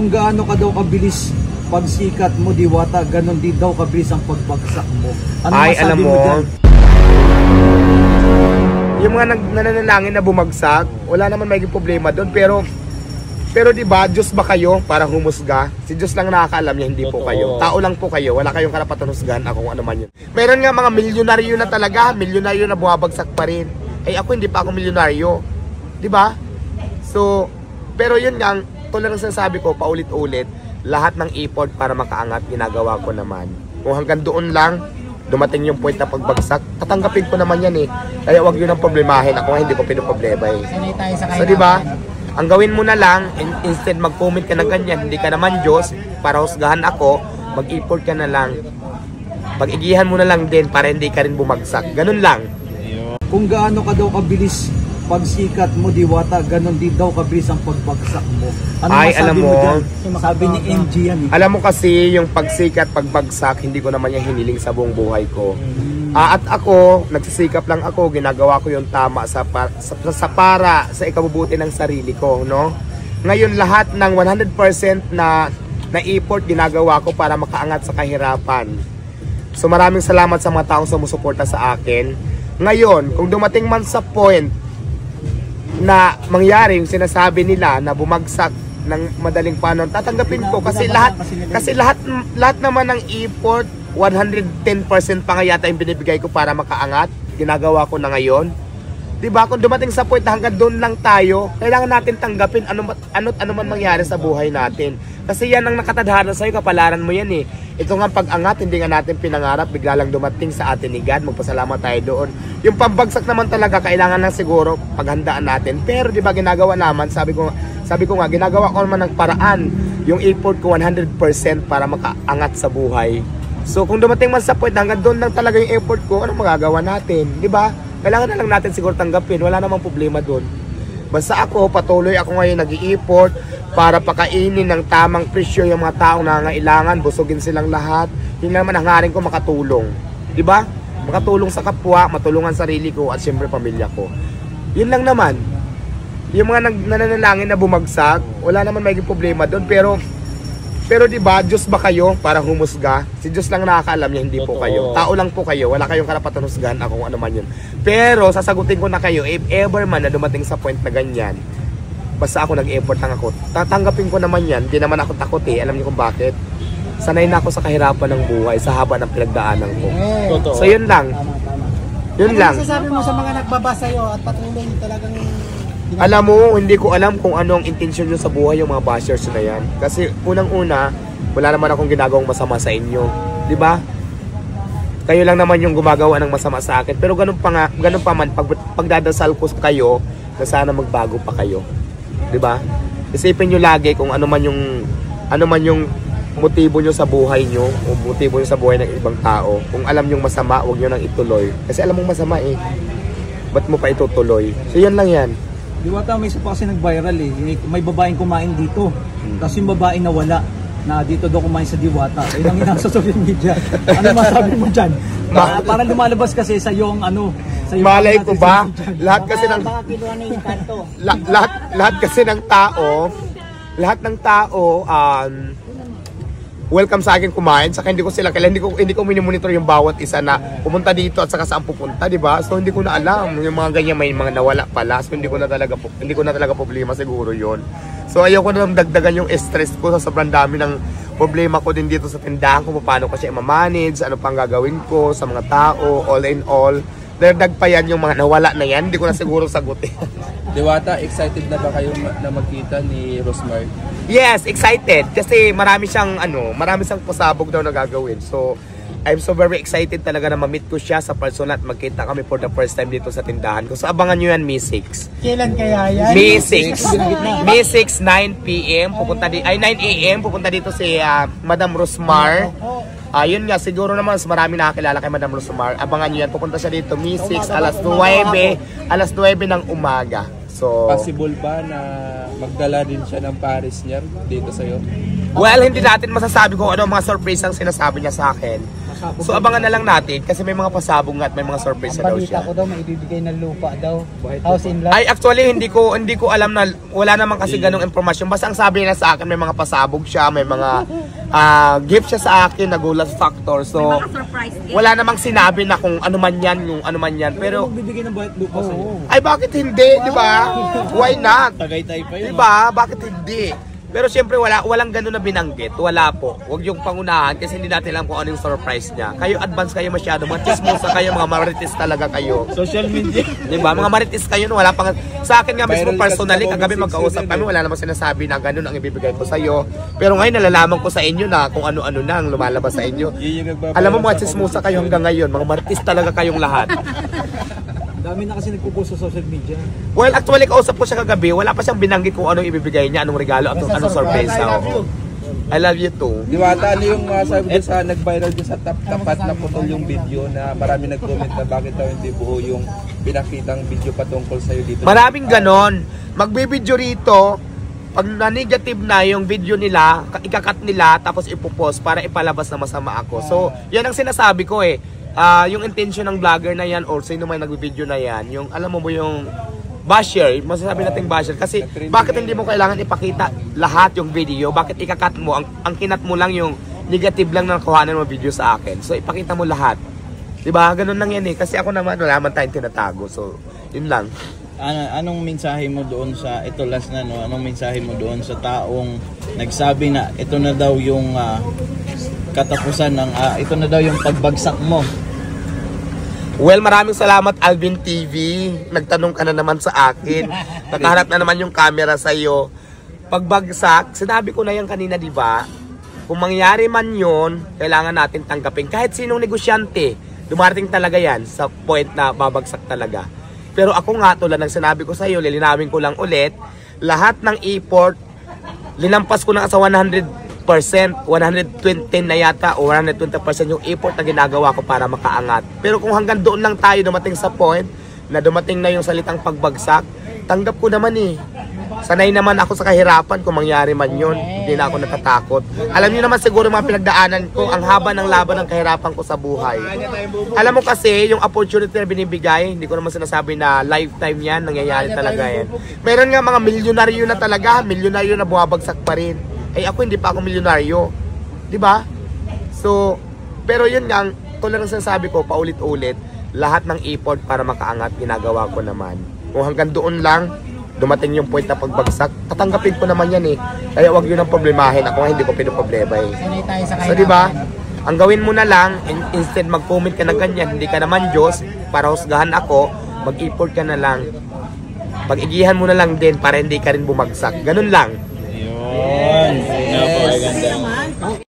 Kung gaano ka daw kabilis pagsikat mo, Diwata, ganon din daw kabilis ang pagbagsak mo. Ano ay, masabi alam mo, dyan? Yung mga nananalangin na bumagsak, wala naman may problema doon. Pero di ba, Diyos ba kayo para humusga? Si Diyos lang nakakaalam niya, hindi po kayo. Tao lang po kayo, wala kayong karapatan husgahan ako kung ano man yun. Meron nga mga milyonaryo na talaga, milyonaryo na bumabagsak pa rin. Ay ako hindi pa ako milyonaryo. Di ba? So, pero yun nga, tulad ng sinasabi ko, paulit-ulit, lahat ng effort para makaangat, ginagawa ko naman. Kung hanggang doon lang, dumating yung point na pagbagsak, tatanggapin ko naman yan eh. Kaya wag yun ang problemahin. Ako nga hindi ko pinoproblema eh. So, di ba? Ang gawin mo na lang, instead mag-comment ka ng ganyan, hindi ka naman Diyos, para husgahan ako, mag-effort ka na lang. Pag-igihan mo na lang din para hindi ka rin bumagsak. Ganun lang. Kung gaano ka daw kabilis pagsikat mo, Diwata, ganon din daw kabilis ang pagbagsak mo. Ano ay, masabi alam mo mo, dyan? Sabi ni MG yan eh. Alam mo kasi, yung pagsikat, pagbagsak, hindi ko naman yung hiniling sa buong buhay ko. At ako, nagsisikap lang ako, ginagawa ko yung tama sa ikabubuti ng sarili ko, no? Ngayon, lahat ng 100% na effort ginagawa ko para makaangat sa kahirapan. So maraming salamat sa mga taong sumusuporta sa akin. Ngayon, kung dumating man sa point na mangyari yung sinasabi nila na bumagsak ng madaling panahon, tatanggapin ko kasi lahat naman ng effort 110% pa nga yata yung binibigay ko para makaangat, ginagawa ko na ngayon. Diba? Kung dumating sa point na hanggang doon lang tayo, kailangan natin tanggapin ano man mangyari sa buhay natin. Kasi yan ang nakatadhana sa'yo, kapalaran mo yan eh. Ito nga pag-angat, hindi nga natin pinangarap, bigla lang dumating sa atin ni God, magpasalamat tayo doon. Yung pambagsak naman talaga, kailangan lang siguro paghandaan natin. Pero diba ginagawa naman, sabi ko nga, ginagawa ko naman ng paraan, yung effort ko 100% para makaangat sa buhay. So kung dumating man sa point, hanggang doon lang talaga yung effort ko, anong magagawa natin? Diba? Kailangan na lang natin siguro tanggapin, wala namang problema doon. Basta ako, patuloy ako ngayon nag-i-effort para pakainin ng tamang presyo yung mga taong nangangailangan, busugin silang lahat. Yun naman ang hangarin ko, makatulong. Diba? Makatulong sa kapwa, matulungan sarili ko at siyempre pamilya ko. Yun lang naman. Yung mga nananalangin na bumagsak, wala naman may problema doon, pero di ba, Diyos ba kayo para humusga? Si Diyos lang nakakaalam niya, hindi po kayo. Tao lang po kayo, wala kayong karapatan husgahan ako kung ano man yun. Pero sasagutin ko na kayo, if ever man na dumating sa point na ganyan, basta ako nag-effort lang ako, tatanggapin ko naman yan, hindi naman ako takot eh. Alam niyo kung bakit? Sanay na ako sa kahirapan ng buhay, sa haba ng pinagdaanan ko. So yun lang. Yun lang. Ano masasabi mo sa mga nagbabasa sa'yo at patuloy talagang... Alam mo, hindi ko alam kung anong intention nyo sa buhay yung mga bashers na yan. Kasi unang-una, wala naman akong ginagawang masama sa inyo. Di ba? Kayo lang naman yung gumagawa ng masama sa akin. Pero ganun pa man, pagdadasal ko kayo, na sana magbago pa kayo. Di ba? Isipin nyo lagi kung ano man yung motibo nyo sa buhay nyo, o motibo nyo sa buhay ng ibang tao. Kung alam nyo masama, huwag nyo nang ituloy. Kasi alam mong masama eh. Ba't mo pa itutuloy? So yan lang yan. Diwata, may isa pa kasi nag-viral eh. May babaeng kumain dito. Tapos yung babae nawala na dito daw kumain sa Diwata. Ayun ang inasa sa social media. Ano masabi mo dyan? Parang lumalabas kasi sa yung ano. Sa yung malay ko ba? Lahat kasi ng tao, welcome sa akin kumain, saka hindi ko mini-monitor yung bawat isa na pumunta dito at saka saan pupunta, di ba? So hindi ko na alam yung mga ganyan, may mga nawala pala. So hindi ko na talaga problema siguro yon. So ayoko na dagdagan yung stress ko sa sobrang dami ng problema ko din dito sa tindahan, kung paano ko siya i-manage, ano pang gagawin ko sa mga tao, all in all. Dagdag pa yan yung mga nawala na yan, hindi ko na siguro sagutin. Diwata, excited na ba kayo na magkita ni Rosmar? Yes, excited kasi marami siyang pasabog daw na gagawin. So I'm so very excited talaga na ma-meet ko siya sa personal at magkita kami for the first time dito sa tindahan ko. So abangan nyo yan, May 6. Kailan kaya yan? May 6. May 6, 9 p.m. 9 a.m. pupunta dito si Madam Rosmar. Yun nga, siguro naman marami nakakilala kay Madam Rosmar. Abangan nyo yan, pupunta siya dito May 6, alas 9 ng umaga. So, Possible ba na magdala din siya ng Paris niya dito sa'yo? well, hindi natin masasabi kung ano mga surprise ang sinasabi niya sa akin. So, abangan na lang natin kasi may mga pasabog at may mga surprise na daw Balita siya. ko daw, may ibibigay ng lupa daw. House in land. Ay, actually, hindi ko alam na wala naman kasi ganong informasyon. Basta ang sabi niya sa akin, may mga pasabog siya, may mga gift siya sa akin na gulat factor. So, wala namang sinabi na kung ano man yan, yung ano man yan. Pero Pero, magbibigay ng bayad lupa sa'yo. ay bakit hindi, di ba? Why not? Tagaytay pa Di yun. ba? Bakit hindi? Pero siyempre walang gano'n na binanggit. Wala po. Huwag yung pangunahan kasi hindi natin alam kung ano yung surprise niya. Kayo advance kayo masyado. Mga chismosa kayo, mga marites talaga kayo. Social media. Di ba? Mga marites kayo, no? Wala pang... Sa akin nga mismo Viral personally, kasi sa kagabi comment magkausap section kami, din, wala namang sinasabi na gano'n ang ibibigay ko sa'yo. Pero ngayon nalalaman ko sa inyo na kung ano-ano na ang lumalabas sa inyo. Yun yung nagbabayad Alam mo mga sa chismosa kayo hanggang ngayon. Mga marites talaga kayong lahat. Dami na kasi nagpo-post sa social media. Well, actually, kausap ko siya kagabi. Wala pa siyang binanggit kung anong ibibigay niya, anong regalo, anong surprise. Oo. I love you too. Diwata, ano yung masabi ko sa nag-viral din sa tapat na putol yung video na marami nag-comment na bakit daw hindi buo yung pinakitang video patungkol sa'yo dito? Maraming ganon. Magbibideo rito, pag na-negative na yung video nila, ikakat nila, tapos ipopost para ipalabas na masama ako. So, yan ang sinasabi ko eh. Yung intention ng vlogger na yan or sino may nagbibideo na yan, yung alam mo yung basher, masasabi nating basher kasi bakit hindi mo kailangan ipakita lahat yung video, bakit ikakat mo, ang kinat mo lang yung negative lang na nakuhanan mo video sa akin, so ipakita mo lahat, diba? Ganun lang yan eh, kasi ako naman wala man tayong tinatago, so yun lang. Anong mensahe mo doon sa, ito last na no, anong mensahe mo doon sa taong nagsabi na ito na daw yung katapusan ng, ito na daw yung pagbagsak mo? Well, maraming salamat Alvin TV. Nagtanong ka na naman sa akin. Nakaharap na naman yung camera sa iyo. Pagbagsak, sinabi ko na yan kanina, di ba? Kung mangyari man yon, kailangan natin tanggapin. Kahit sinong negosyante, dumarating talaga yan sa point na babagsak talaga. Pero ako nga, tulad ng sinabi ko sa iyo, lilinawin ko lang ulit, lahat ng effort, linampas ko na sa 100%, 120 na yata o 120% yung effort na ginagawa ko para makaangat. Pero kung hanggang doon lang tayo dumating sa point na dumating na yung salitang pagbagsak, tanggap ko naman eh. Sanay naman ako sa kahirapan kung mangyari man yun. Hindi na ako natatakot. Alam niyo naman siguro mga pinagdaanan ko, ang haba ng laban ng kahirapan ko sa buhay. Alam mo kasi, yung opportunity na binibigay, hindi ko naman sinasabi na lifetime yan, nangyayari talaga yan. Meron nga mga milyonaryo na talaga, milyonaryo na bumabagsak pa rin. Eh ako hindi pa ako milyonaryo. 'Di ba? So, pero yun nga, tulad ng sinasabi ko, paulit-ulit, lahat ng effort para makaangat, ginagawa ko naman. Kung hanggang doon lang, dumating yung point na pagbagsak, tatanggapin ko naman yan eh. Kaya wag yun ang problemahin. Ako nga hindi ko pinoproblema eh. Sanay tayo sa So, 'di ba? Ang gawin mo na lang, instead mag-comment ka na ganyan, hindi ka naman Diyos, para husgahan ako, mag-effort ka na lang. Pag-igihan mo na lang din para hindi ka rin bumagsak. Ganun lang. Yun. Napakaganda.